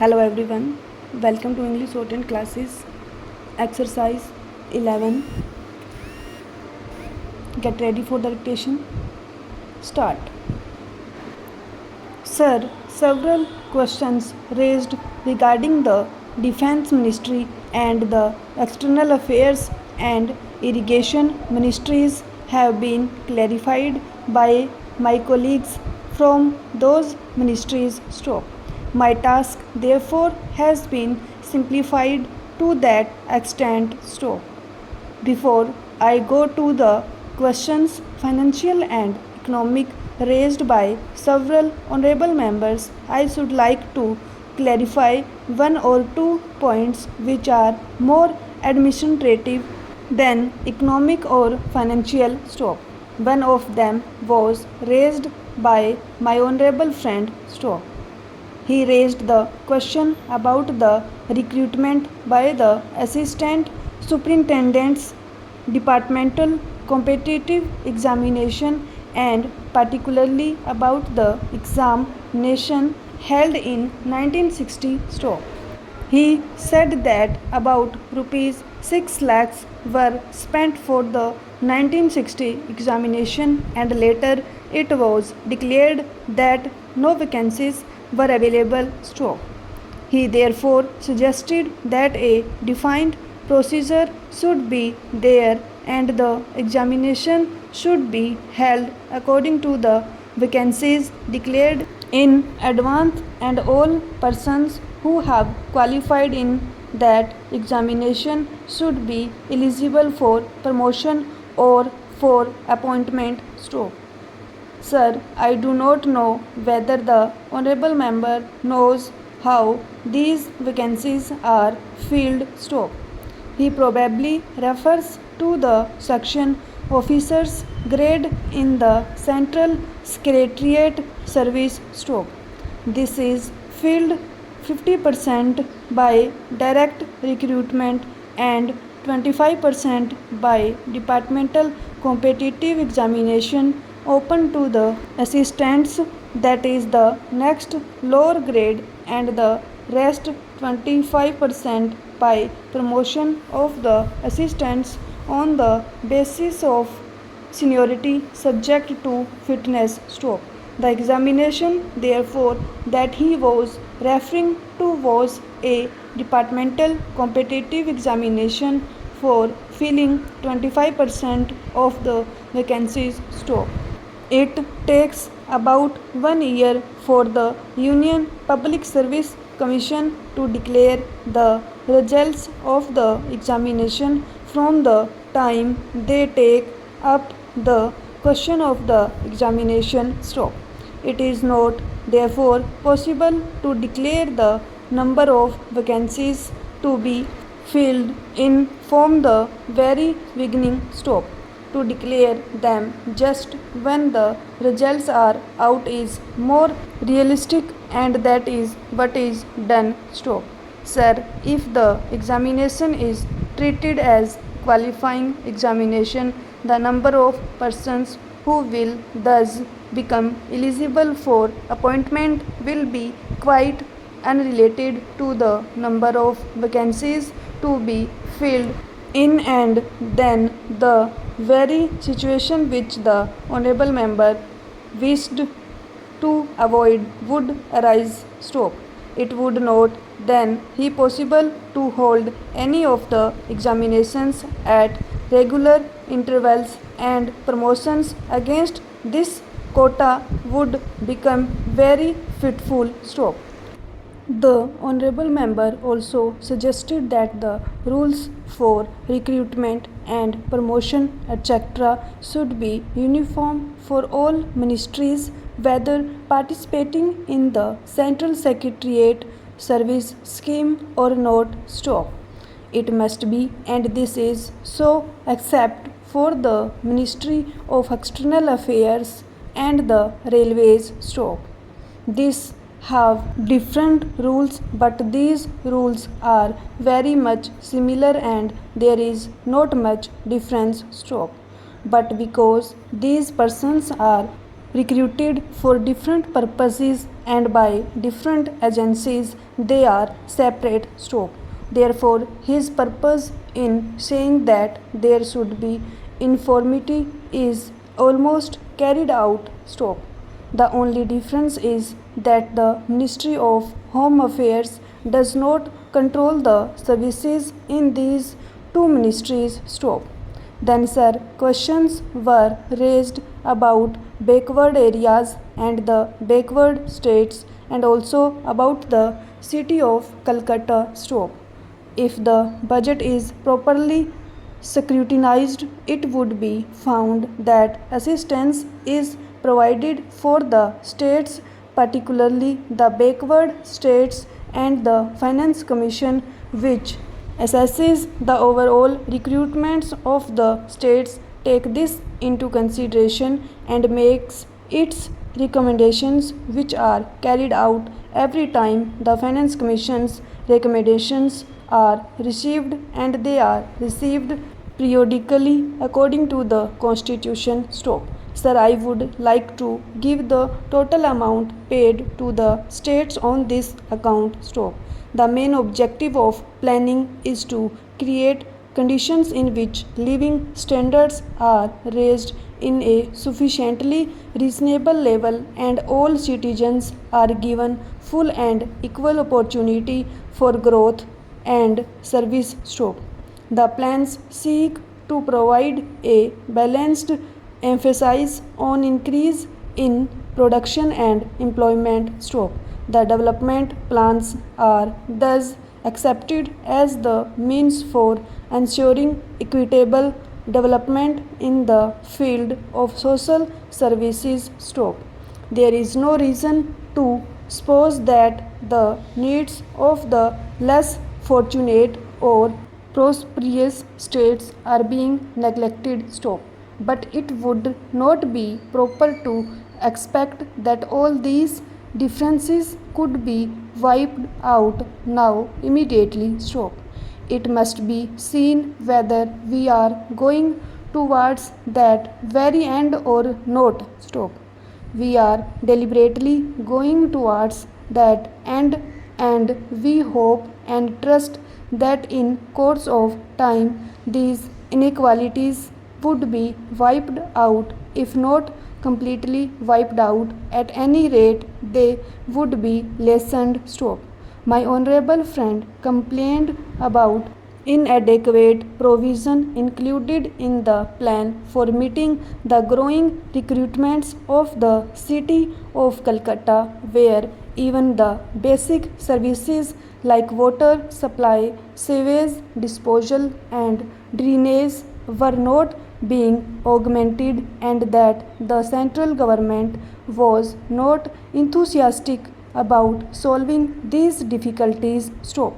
Hello everyone, welcome to English Shorthand classes. Exercise 11. Get ready for the dictation. Start. Sir, several questions raised regarding the Defense Ministry and the External Affairs and Irrigation Ministries have been clarified by my colleagues from those ministries. My task therefore has been simplified to that extent. Before I go to the questions financial and economic raised by several honorable members, I should like to clarify one or two points which are more administrative than economic or financial. One of them was raised by my honorable friend. He raised the question about the recruitment by the assistant superintendents, departmental competitive examination, and particularly about the examination held in 1960. He said that about rupees 6 lakhs were spent for the 1960 examination, and later it was declared that no vacancies were available. He therefore suggested that a defined procedure should be there and the examination should be held according to the vacancies declared in advance, and all persons who have qualified in that examination should be eligible for promotion or for appointment. Sir, I do not know whether the honorable member knows how these vacancies are filled. He probably refers to the section officers grade in the Central Secretariat Service. This is filled 50% by direct recruitment and 25% by departmental competitive examination open to the assistants, that is the next lower grade, and the rest 25% by promotion of the assistants on the basis of seniority subject to fitness. The examination therefore that he was referring to was a departmental competitive examination for filling 25% of the vacancies. It takes about 1 year for the Union Public Service Commission to declare the results of the examination from the time they take up the question of the examination. It is not therefore possible to declare the number of vacancies to be filled in from the very beginning. To declare them just when the results are out is more realistic, and that is what is done. Sir, if the examination is treated as qualifying examination, the number of persons who will thus become eligible for appointment will be quite unrelated to the number of vacancies to be filled in, and then the very situation which the honorable member wished to avoid would arise. It would not then be possible to hold any of the examinations at regular intervals, and promotions against this quota would become very fitful. The honorable member also suggested that the rules for recruitment and promotion etc. should be uniform for all ministries, whether participating in the Central Secretariat Service scheme or not. It must be, and this is so except for the Ministry of External Affairs and the Railways. These have different rules, but these rules are very much similar and there is not much difference. But because these persons are recruited for different purposes and by different agencies. They are separate. Stop. Therefore, his purpose in saying that there should be uniformity is almost carried out. Stop. The only difference is that the Ministry of Home Affairs does not control the services in these two ministries. Stop. Then, sir, questions were raised about backward areas and the backward states and also about the city of Calcutta. Stop. If the budget is properly scrutinized, it would be found that assistance is provided for the states, particularly the backward states, and the Finance Commission, which assesses the overall recruitments of the states, take this into consideration and makes its recommendations, which are carried out every time the Finance Commission's recommendations are received, and they are received periodically according to the Constitution. Stop. Sir, I would like to give the total amount paid to the states on this account. Stop. The main objective of planning is to create conditions in which living standards are raised in a sufficiently reasonable level and all citizens are given full and equal opportunity for growth and service. Stop. The plans seek to provide a balanced emphasis on increase in production and employment. Stop. The development plans are thus accepted as the means for ensuring equitable development in the field of social services. Stop. There is no reason to suppose that the needs of the less fortunate or prosperous states are being neglected. Stop. But it would not be proper to expect that all these differences could be wiped out now immediately. Stop. It must be seen whether we are going towards that very end or not. Stop. We are deliberately going towards that end, and we hope and trust that in course of time these inequalities would be wiped out. If not completely wiped out, at any rate they would be lessened. Stop. My honorable friend complained about inadequate provision included in the plan for meeting the growing recruitments of the city of Calcutta, where even the basic services like water supply, sewage disposal, and drainage were not being augmented, and that the central government was not enthusiastic about solving these difficulties. Stop.